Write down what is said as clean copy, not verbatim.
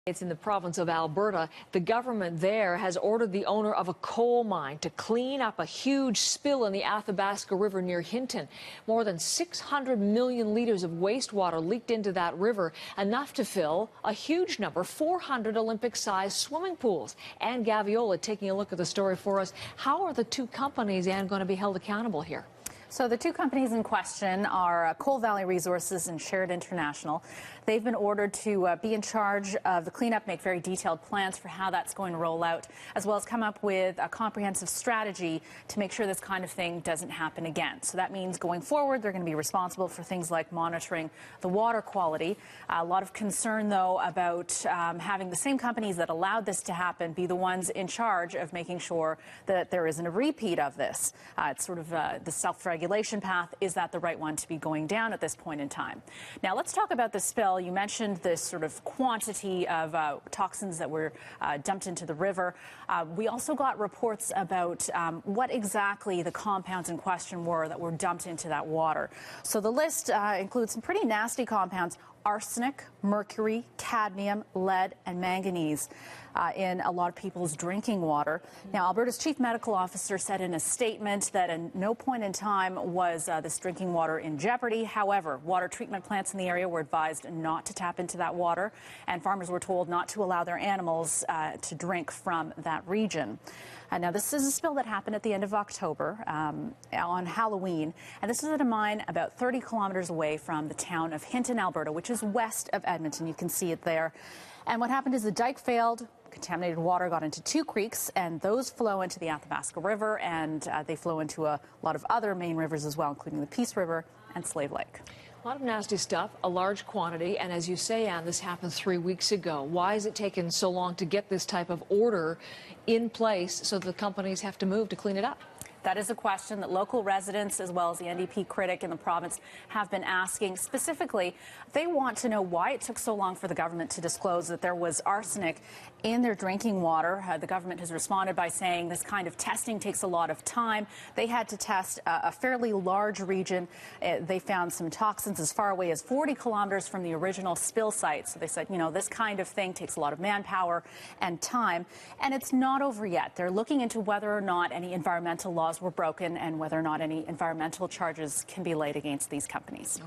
It's in the province of Alberta. The government there has ordered the owner of a coal mine to clean up a huge spill in the Athabasca River near Hinton. More than 600 million litres of wastewater leaked into that river, enough to fill a huge number, 400 Olympic-sized swimming pools. Anne Gaviola taking a look at the story for us. How are the two companies, Anne, going to be held accountable here? So the two companies in question are Coal Valley Resources and Shared International. They've been ordered to be in charge of the cleanup, make very detailed plans for how that's going to roll out, as well as come up with a comprehensive strategy to make sure this kind of thing doesn't happen again. So that means going forward, they're going to be responsible for things like monitoring the water quality. A lot of concern, though, about having the same companies that allowed this to happen be the ones in charge of making sure that there isn't a repeat of this. It's sort of the self-regulation path. Is that the right one to be going down at this point in time? Now, let's talk about the spill. You mentioned this sort of quantity of toxins that were dumped into the river. We also got reports about what exactly the compounds in question were that were dumped into that water. So the list includes some pretty nasty compounds: arsenic, mercury, cadmium, lead, and manganese in a lot of people's drinking water. Now, Alberta's chief medical officer said in a statement that at no point in time was this drinking water in jeopardy. However, water treatment plants in the area were advised not to tap into that water, and farmers were told not to allow their animals to drink from that region. Now, this is a spill that happened at the end of October on Halloween, and this is at a mine about 30 kilometers away from the town of Hinton, Alberta, which is west of Edmonton. You can see it there. And what happened is the dike failed. Contaminated water got into two creeks, and those flow into the Athabasca River, and they flow into a lot of other main rivers as well, including the Peace River and Slave Lake. A lot of nasty stuff, a large quantity, and as you say, Anne, this happened 3 weeks ago. Why has it taken so long to get this type of order in place so the companies have to move to clean it up? That is a question that local residents, as well as the NDP critic in the province, have been asking. Specifically, they want to know why it took so long for the government to disclose that there was arsenic in their drinking water. The government has responded by saying this kind of testing takes a lot of time. They had to test a fairly large region. They found some toxins as far away as 40 kilometers from the original spill site. So they said, you know, this kind of thing takes a lot of manpower and time. And it's not over yet. They're looking into whether or not any environmental laws were broken and whether or not any environmental charges can be laid against these companies.